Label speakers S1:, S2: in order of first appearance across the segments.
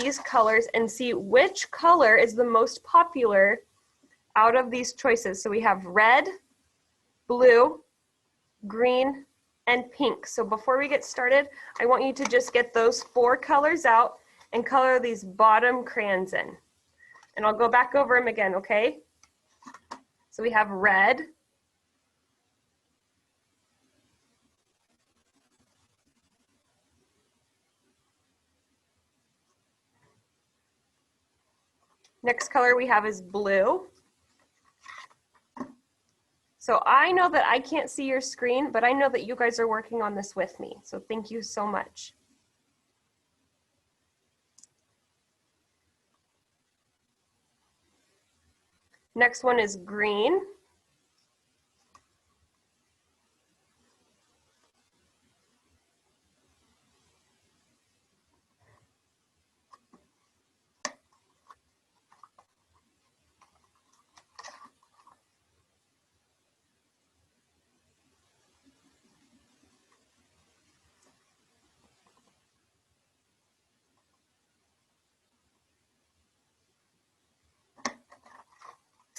S1: these colors and see which color is the most popular out of these choices. So we have red, blue, green, and pink. So before we get started, I want you to just get those 4 colors out and color these bottom crayons in. And I'll go back over them again, okay? So we have red, next color we have is blue. So I know that I can't see your screen, but I know that you guys are working on this with me. So thank you so much. Next one is green.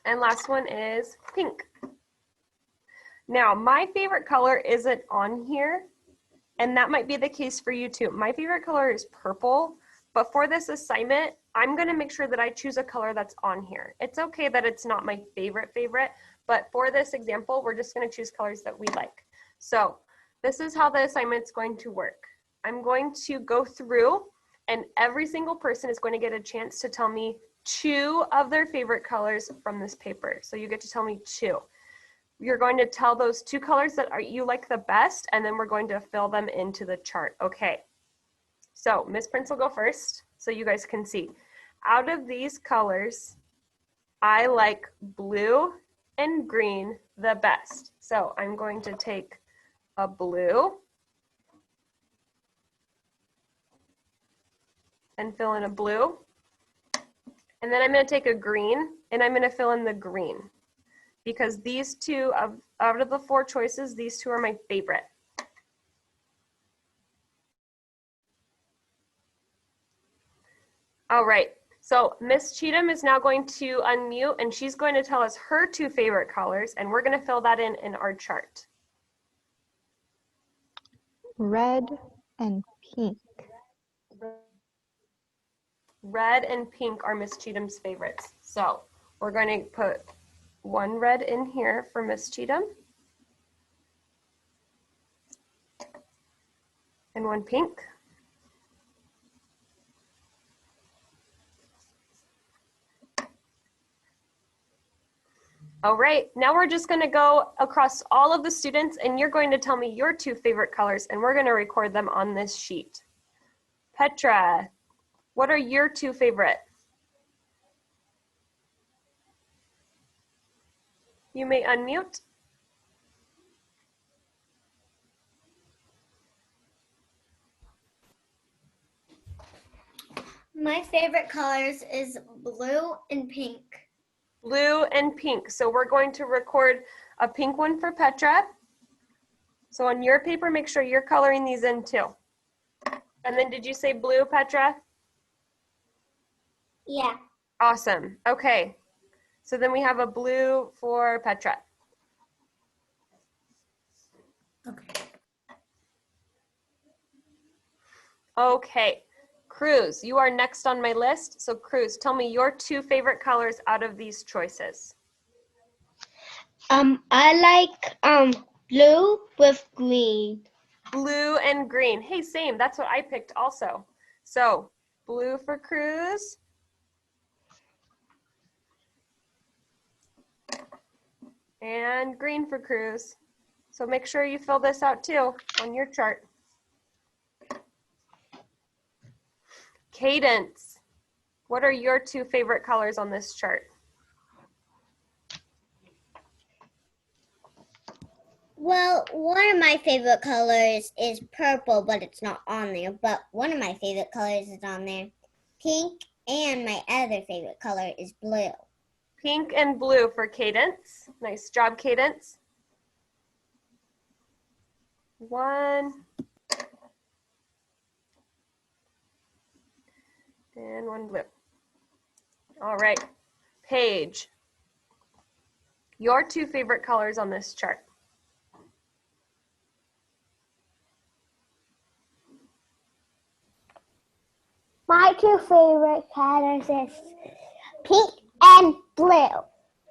S1: And last one is pink. Now, my favorite color isn't on here, and that might be the case for you too. My favorite color is purple, but for this assignment, I'm gonna make sure that I choose a color that's on here. It's okay that it's not my favorite, but for this example, we're just gonna choose colors that we like. So this is how the assignment's going to work. I'm going to go through, and every single person is going to get a chance to tell me 2 of their favorite colors from this paper. So you get to tell me 2. You're going to tell those 2 colors that you like the best, and then we're going to fill them into the chart. Okay, so Miss Prince will go first so you guys can see. Out of these colors, I like blue and green the best. So I'm going to take a blue and fill in a blue. And then I'm going to take a green and I'm going to fill in the green, because these 2 out of the 4 choices, these 2 are my favorite. All right, so Miss Cheatham is now going to unmute, and she's going to tell us her 2 favorite colors, and we're going to fill that in our chart.
S2: Red and pink.
S1: Red and pink are Miss Cheatham's favorites. So we're going to put 1 red in here for Miss Cheatham and 1 pink. All right, now we're just gonna go across all of the students, and you're going to tell me your 2 favorite colors, and we're gonna record them on this sheet. Petra, what are your 2 favorite? You may unmute.
S3: My favorite colors is blue and pink.
S1: Blue and pink. So we're going to record a pink one for Petra. So on your paper, make sure you're coloring these in too. And then did you say blue, Petra?
S3: Yeah.
S1: Awesome. Okay. So then we have a blue for Petra.
S3: Okay.
S1: Okay. Cruz, you are next on my list. So Cruz, tell me your 2 favorite colors out of these choices.
S4: I like blue with green.
S1: Blue and green. Hey, same. That's what I picked also. So blue for Cruz. And green for Cruz. So make sure you fill this out too on your chart. Cadence, what are your 2 favorite colors on this chart?
S3: Well, one of my favorite colors is purple, but it's not on there. But one of my favorite colors is on there. Pink, and my other favorite color is blue.
S1: Pink and blue for Cadence. Nice job, Cadence. 1. And one blue. All right, Paige, your two favorite colors on this chart.
S3: My two favorite colors is pink and blue.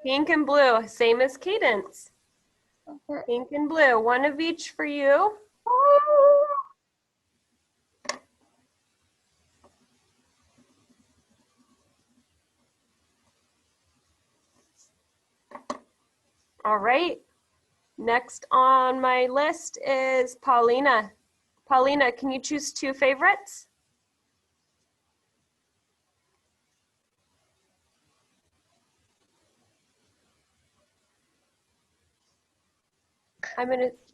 S1: Pink and blue, same as Cadence. Pink and blue, one of each for you. All right, next on my list is Paulina. Paulina, can you choose two favorites?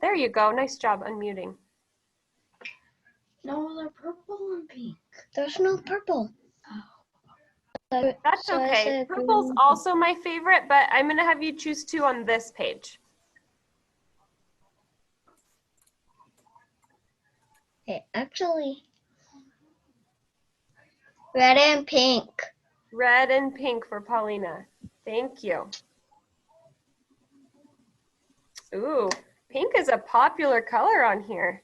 S1: There you go, nice job unmuting.
S4: No, they're purple and pink. There's no purple.
S1: That's
S4: So I
S1: okay.
S4: said
S1: Purple's
S4: green.
S1: also my favorite, but I'm gonna have you choose two on this page.
S4: Okay, actually, red and pink.
S1: Red and pink for Paulina. Thank you. Ooh, pink is a popular color on here.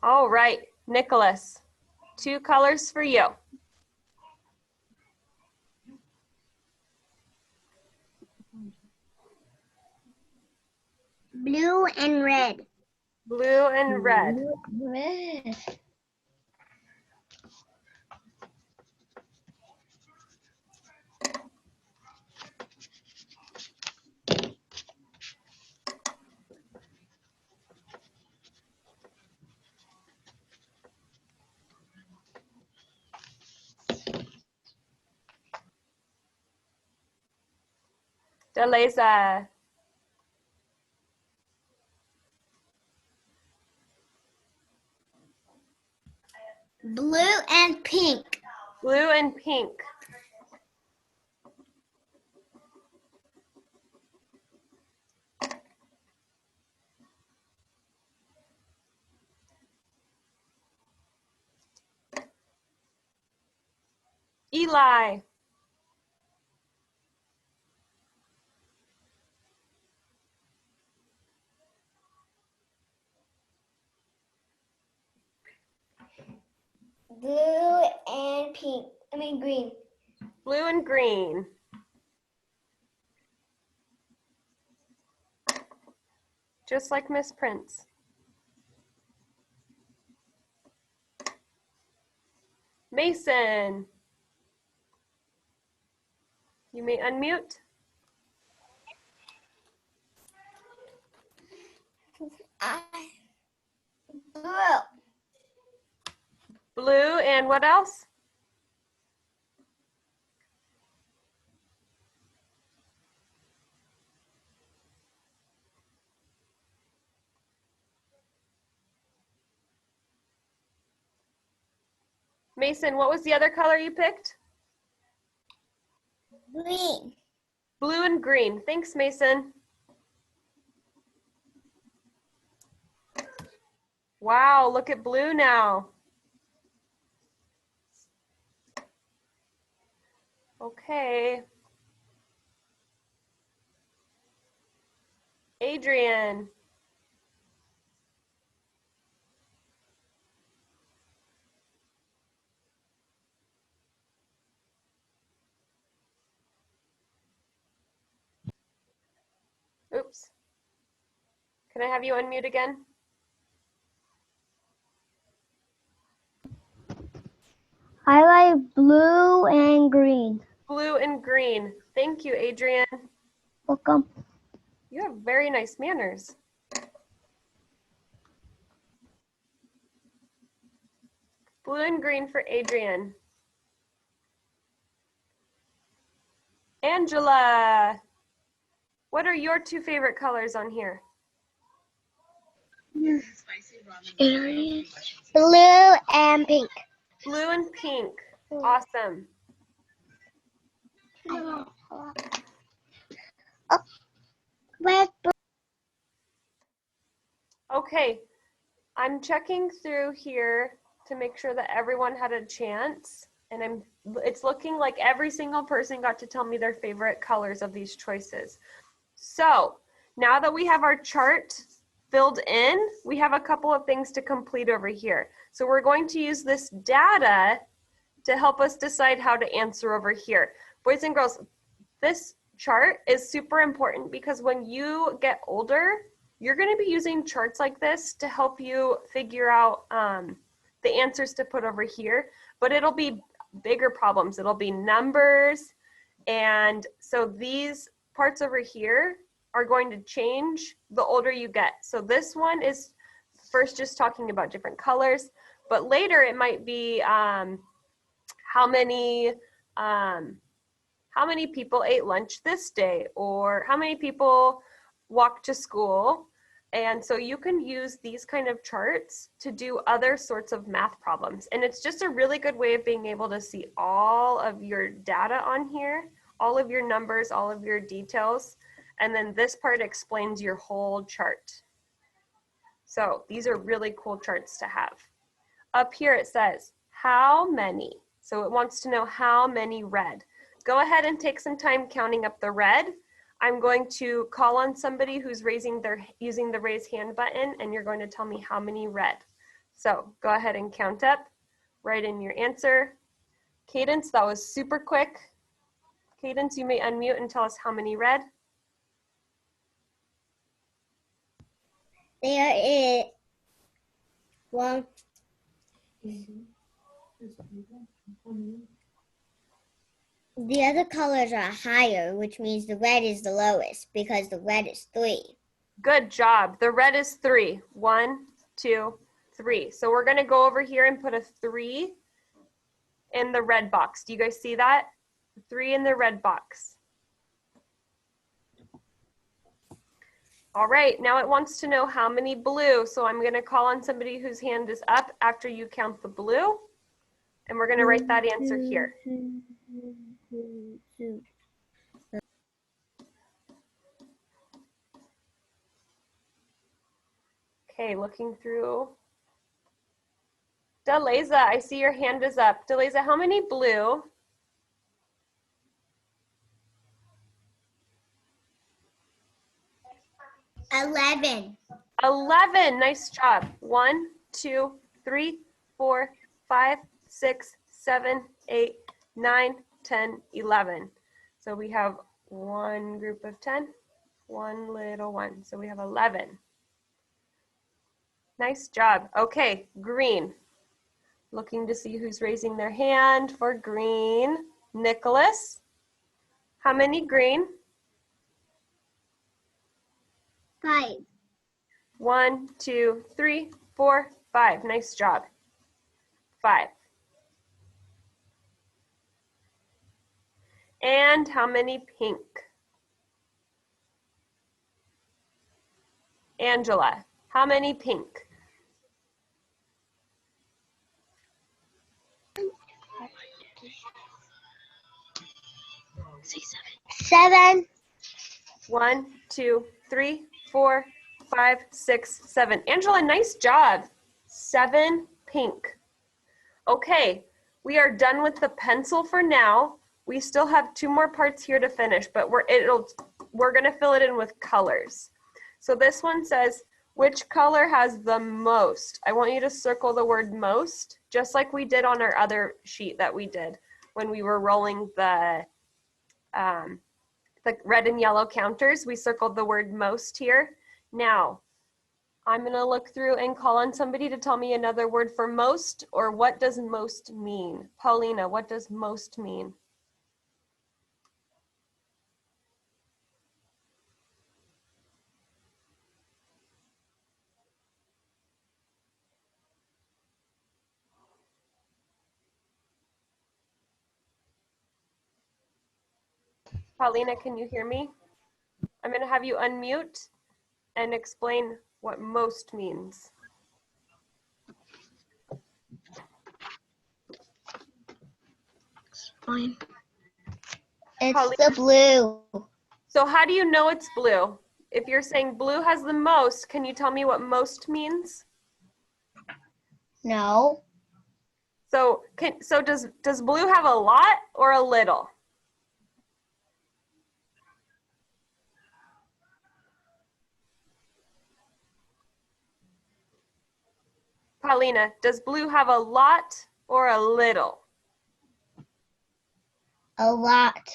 S1: All right, Nicholas, two colors for you.
S3: Blue and red.
S1: Blue and red.
S4: Red.
S1: Deleza.
S3: Blue and pink.
S1: Blue and pink. Eli.
S3: Blue and pink. I mean green.
S1: Blue and green. Just like Miss Prince. Mason. You may unmute.
S3: Blue.
S1: Blue and what else? Mason, what was the other color you picked?
S3: Green.
S1: Blue and green. Thanks, Mason. Wow, look at blue now. Okay. Adrian. Oops. Can I have you unmute again?
S3: I like blue and green.
S1: Blue and green. Thank you, Adrian.
S3: Welcome.
S1: You have very nice manners. Blue and green for Adrian. Angela, what are your two favorite colors on here?
S3: Blue and pink.
S1: Blue and pink. Awesome.
S3: Red.
S1: Okay. I'm checking through here to make sure that everyone had a chance. And it's looking like every single person got to tell me their favorite colors of these choices. So now that we have our chart filled in, we have a couple of things to complete over here. So we're going to use this data to help us decide how to answer over here. Boys and girls, this chart is super important because when you get older, you're going to be using charts like this to help you figure out the answers to put over here, but it'll be bigger problems. It'll be numbers. And so these parts over here are going to change the older you get. So this one is first just talking about different colors, but later it might be how many people ate lunch this day, or how many people walked to school. And so you can use these kind of charts to do other sorts of math problems. And it's just a really good way of being able to see all of your data on here, all of your numbers, all of your details. And then this part explains your whole chart. So these are really cool charts to have. Up here it says, how many? So it wants to know how many red. Go ahead and take some time counting up the red. I'm going to call on somebody who's using the raise hand button, and you're going to tell me how many red. So go ahead and count up, write in your answer. Cadence, that was super quick. Cadence, you may unmute and tell us how many red.
S3: There is one. The other colors are higher, which means the red is the lowest because the red is 3.
S1: Good job. The red is 3. 1, 2, 3. So we're going to go over here and put a 3 in the red box. Do you guys see that? 3 in the red box. All right, now it wants to know how many blue. So I'm going to call on somebody whose hand is up after you count the blue. And we're going to write that answer here. Okay, looking through. Deleza, I see your hand is up. Deleza, how many blue?
S3: $11.
S1: 11, nice job. 1, 2, 3, 4, 5, 6, 7, 8, 9, 10, 11. So we have one group of 10, one little one. So we have 11. Nice job. Okay, green. Looking to see who's raising their hand for green. Nicholas, how many green?
S3: 5.
S1: 1, 2, 3, 4, 5. Nice job. 5. And how many pink? Angela, how many pink?
S3: 7.
S1: 1, 2, 3, 4, 5, 6, 7. Angela, nice job. 7 pink. Okay, we are done with the pencil for now. We still have 2 more parts here to finish, but we're going to fill it in with colors. So this one says, which color has the most? I want you to circle the word most, just like we did on our other sheet that we did when we were rolling the red and yellow counters. We circled the word most here. Now, I'm going to look through and call on somebody to tell me another word for most, or what does most mean? Paulina, what does most mean? Paulina, can you hear me? I'm going to have you unmute and explain what most means.
S4: Fine.
S3: It's the blue.
S1: So how do you know it's blue? If you're saying blue has the most, can you tell me what most means?
S4: No.
S1: So does blue have a lot or a little? Paulina, does blue have a lot or a little?
S4: A lot.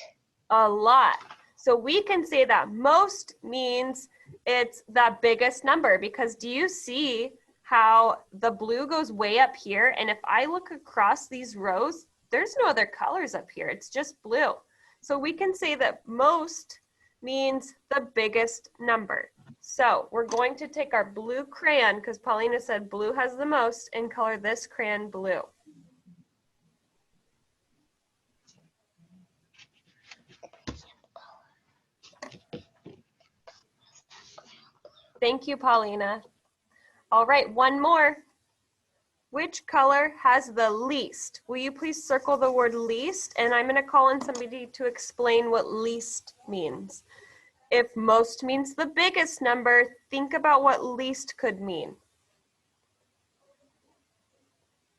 S1: A lot. So we can say that most means it's the biggest number, because do you see how the blue goes way up here? And if I look across these rows, there's no other colors up here. It's just blue. So we can say that most means the biggest number. So we're going to take our blue crayon, because Paulina said blue has the most, and color this crayon blue. Thank you, Paulina. All right, one more. Which color has the least? Will you please circle the word least? And I'm going to call on somebody to explain what least means. If most means the biggest number, think about what least could mean.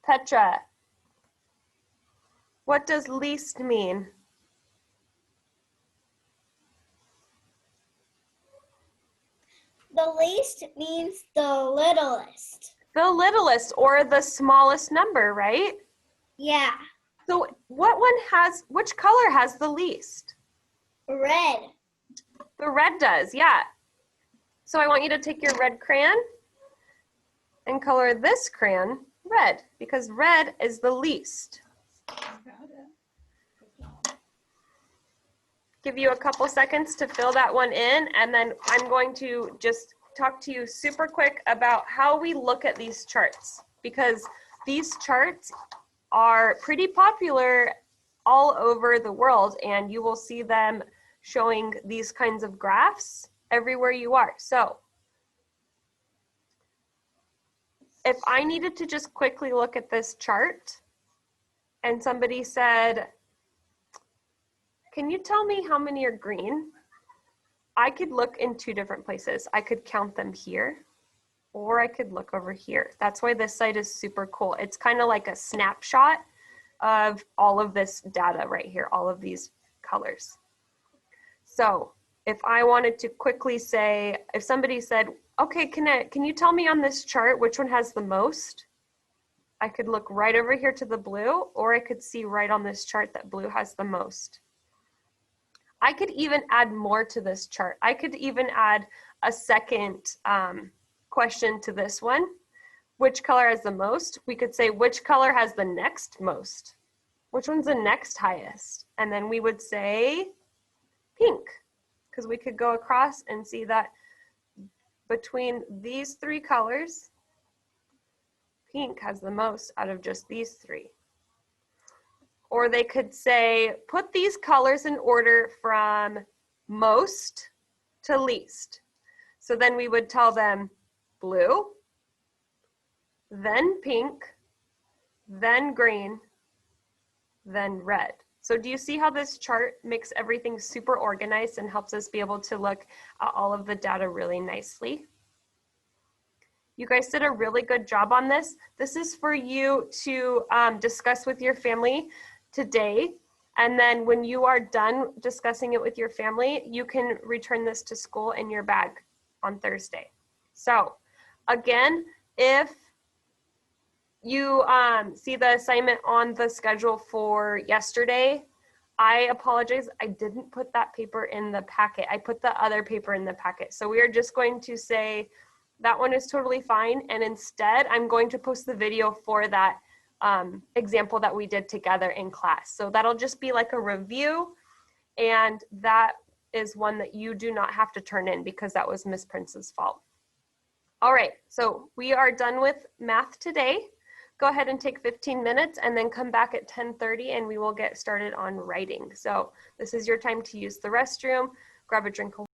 S1: Petra, what does least mean?
S3: The least means the littlest.
S1: The littlest, or the smallest number, right?
S3: Yeah.
S1: So which color has the least?
S3: Red.
S1: The red does, yeah. So I want you to take your red crayon and color this crayon red, because red is the least. Give you a couple seconds to fill that one in, and then I'm going to just talk to you super quick about how we look at these charts, because these charts are pretty popular all over the world, and you will see them showing these kinds of graphs everywhere you are. So if I needed to just quickly look at this chart and somebody said, can you tell me how many are green? I could look in two different places. I could count them here, or I could look over here. That's why this site is super cool. It's kind of like a snapshot of all of this data right here, all of these colors. So if I wanted to quickly say, if somebody said, okay, can you tell me on this chart which one has the most? I could look right over here to the blue, or I could see right on this chart that blue has the most. I could even add more to this chart. I could even add a second question to this one. Which color has the most? We could say, which color has the next most? Which one's the next highest? And then we would say pink, because we could go across and see that between these three colors, pink has the most out of just these three. Or they could say, put these colors in order from most to least. So then we would tell them blue, then pink, then green, then red. So do you see how this chart makes everything super organized and helps us be able to look at all of the data really nicely? You guys did a really good job on this. This is for you to discuss with your family today, and then when you are done discussing it with your family, you can return this to school in your bag on Thursday. So again, if you see the assignment on the schedule for yesterday, I apologize, I didn't put that paper in the packet. I put the other paper in the packet. So we are just going to say that one is totally fine, and instead I'm going to post the video for that example that we did together in class. So that'll just be like a review, and that is one that you do not have to turn in because that was Miss Prince's fault. All right, so we are done with math today. Go ahead and take 15 minutes and then come back at 10:30 and we will get started on writing. So this is your time to use the restroom, grab a drink of